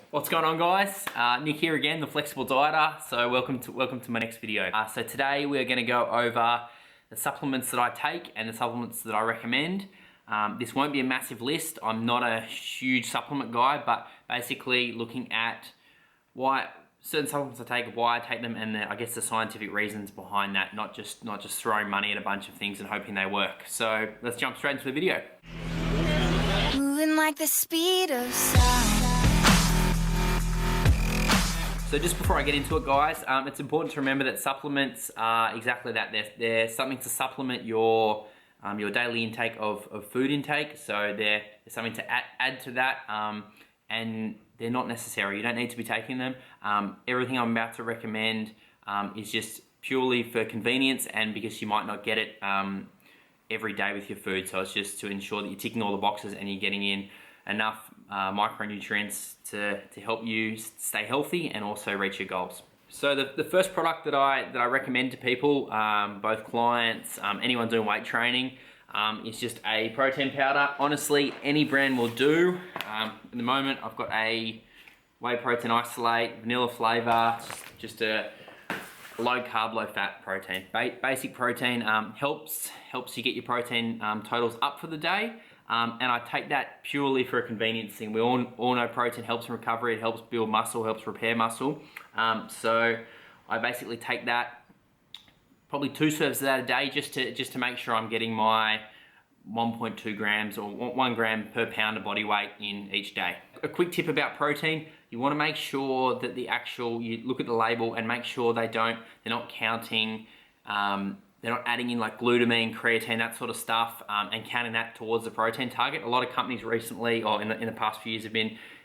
What's going on, guys? Nick here again, the Flexible Dieter. So welcome to my next video. So today we're going to go over the supplements that I take and the supplements that I recommend. This won't be a massive list. I'm not a huge supplement guy, but basically looking at why certain supplements I take, why I take them, and I guess the scientific reasons behind that. Not just throwing money at a bunch of things and hoping they work. So let's jump straight into the video. Moving like the speed of sound. So just before I get into it, guys, it's important to remember that supplements are exactly that. They're something to supplement your daily intake of food intake. So they're something to add to that, and they're not necessary. You don't need to be taking them. Everything I'm about to recommend is just purely for convenience and because you might not get it every day with your food. So it's just to ensure that you're ticking all the boxes and you're getting in enough micronutrients to help you stay healthy and also reach your goals. So the first product that I recommend to people, both clients, anyone doing weight training, is just a protein powder. Honestly, any brand will do. At the moment, I've got a whey protein isolate, vanilla flavor, just a low carb, low fat protein. Basic protein helps you get your protein totals up for the day. And I take that purely for a convenience thing. We all know protein helps in recovery. It helps build muscle, helps repair muscle. So I basically take that, probably 2 serves of that a day, just to make sure I'm getting my 1.2 grams or 1 gram per pound of body weight in each day. A quick tip about protein: you want to make sure that you look at the label and make sure they're not counting. They're not adding in like glutamine, creatine, that sort of stuff, and counting that towards the protein target. A lot of companies recently, or in the past few years,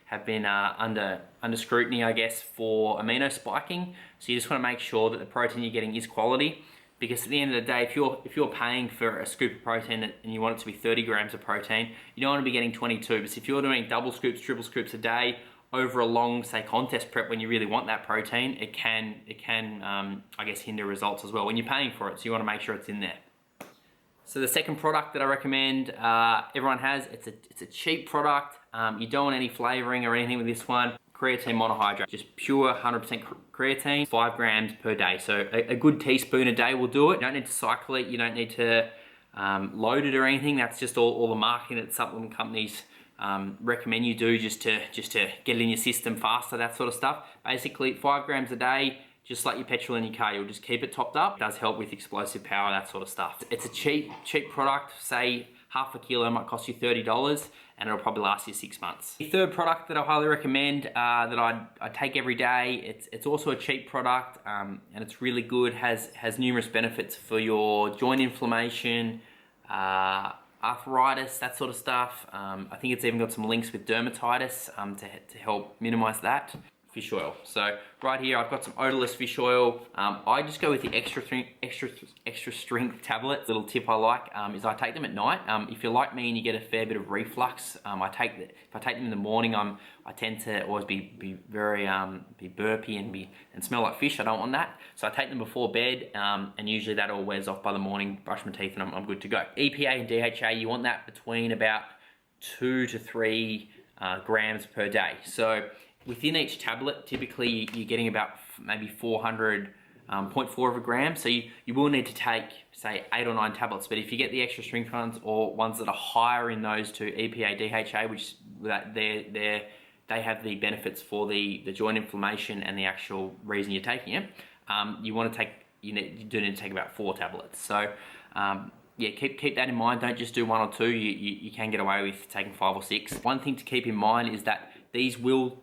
have been under scrutiny, I guess, for amino spiking. So you just want to make sure that the protein you're getting is quality, because at the end of the day, if you're paying for a scoop of protein and you want it to be 30 grams of protein, you don't want to be getting 22. But if you're doing double scoops, triple scoops a day over a long, say, contest prep, when you really want that protein, it can I guess, hinder results as well when you're paying for it. So you want to make sure it's in there. So the second product that I recommend everyone has, it's a cheap product. You don't want any flavoring or anything with this one. Creatine Monohydrate, just pure 100% creatine, 5 grams per day. So a good teaspoon a day will do it. You don't need to cycle it. You don't need to load it or anything. That's just all the marketing that supplement companies recommend you do just to get it in your system faster, that sort of stuff. Basically 5 grams a day, just like your petrol in your car. You'll just keep it topped up. It does help with explosive power, that sort of stuff. It's a cheap product. Say half a kilo might cost you $30 and it'll probably last you 6 months. The third product that I highly recommend that I take every day, it's also a cheap product, and it's really good, has numerous benefits for your joint inflammation, arthritis, that sort of stuff. I think it's even got some links with dermatitis to help minimize that. Fish oil. So right here I've got some odorless fish oil. I just go with the extra strength tablets. Little tip I like is I take them at night. If you're like me and you get a fair bit of reflux, if I take them in the morning, I tend to always be very be burpy and smell like fish. I don't want that, so I take them before bed, and usually that all wears off by the morning. Brush my teeth and I'm good to go. EPA and DHA, you want that between about 2 to 3 grams per day. So within each tablet, typically you're getting about maybe 400.4 of a gram. So you will need to take, say, 8 or 9 tablets. But if you get the extra strength ones or ones that are higher in those two, EPA, DHA, which they have the benefits for the joint inflammation and the actual reason you're taking it, you do need to take about 4 tablets. So yeah, keep that in mind. Don't just do 1 or 2. You can get away with taking 5 or 6. One thing to keep in mind is that these will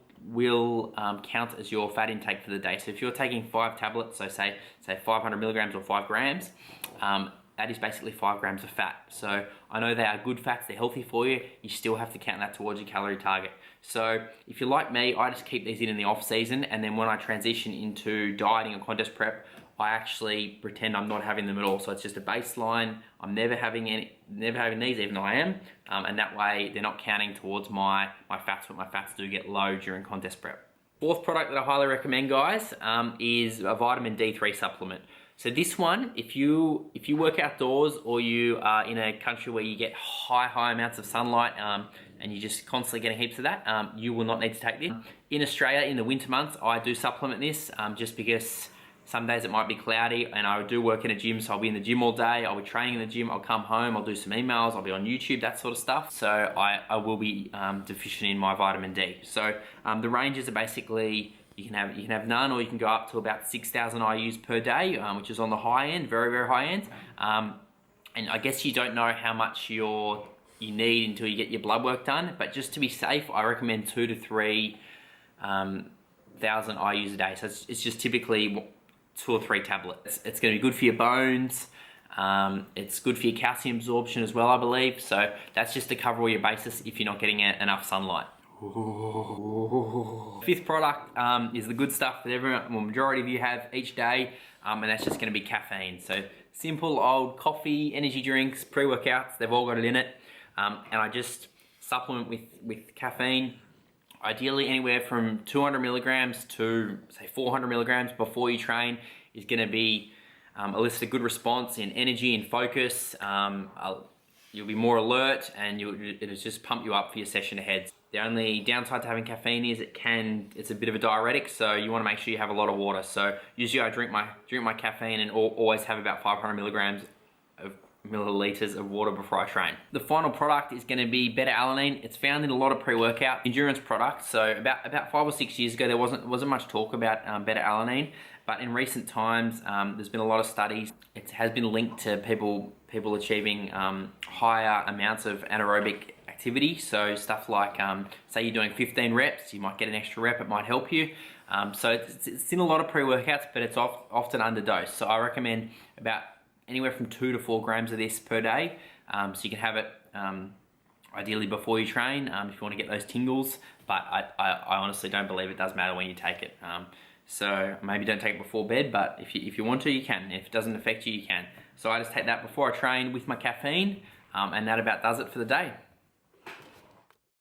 count as your fat intake for the day. So if you're taking 5 tablets, so say 500 milligrams or 5 grams, that is basically 5 grams of fat. So I know they are good fats, they're healthy for you. You still have to count that towards your calorie target. So if you're like me, I just keep these in the off season, and then when I transition into dieting or contest prep, I actually pretend I'm not having them at all. So it's just a baseline. I'm never having these, even though I am. And that way they're not counting towards my fats, but my fats do get low during contest prep. Fourth product that I highly recommend, guys, is a vitamin D3 supplement. So this one, if you work outdoors or you are in a country where you get high amounts of sunlight and you're just constantly getting heaps of that, you will not need to take this. In Australia, in the winter months, I do supplement this just because some days it might be cloudy and I do work in a gym, so I'll be in the gym all day, I'll be training in the gym, I'll come home, I'll do some emails, I'll be on YouTube, that sort of stuff. So I will be deficient in my vitamin D. So the ranges are basically, you can have none, or you can go up to about 6,000 IUs per day, which is on the high end, very high end. And I guess you don't know how much you need until you get your blood work done. But just to be safe, I recommend 2,000 to 3,000 IUs a day. So it's just typically 2 or 3 tablets. It's going to be good for your bones. It's good for your calcium absorption as well, I believe. So that's just to cover all your bases if you're not getting enough sunlight. Fifth product is the good stuff that majority of you have each day, and that's just going to be caffeine. So simple old coffee, energy drinks, pre-workouts, they've all got it in it. And I just supplement with caffeine, ideally anywhere from 200 milligrams to say 400 milligrams before you train is going to be elicit a good response in energy and focus. You'll be more alert and it'll just pump you up for your session ahead. The only downside to having caffeine is it's a bit of a diuretic, so you want to make sure you have a lot of water. So usually I drink my caffeine and always have about 500 milliliters of water before I train. The final product is going to be beta-alanine. It's found in a lot of pre-workout endurance products. So about 5 or 6 years ago, there wasn't much talk about beta-alanine, but in recent times, there's been a lot of studies. It has been linked to people achieving higher amounts of anaerobic activity. So stuff like, say you're doing 15 reps, you might get an extra rep, it might help you. So it's in a lot of pre-workouts, but it's often underdosed. So I recommend about anywhere from 2 to 4 grams of this per day. So you can have it ideally before you train if you want to get those tingles, but I honestly don't believe it does matter when you take it. So maybe don't take it before bed, but if you want to, you can. If it doesn't affect you, you can. So I just take that before I train with my caffeine, and that about does it for the day.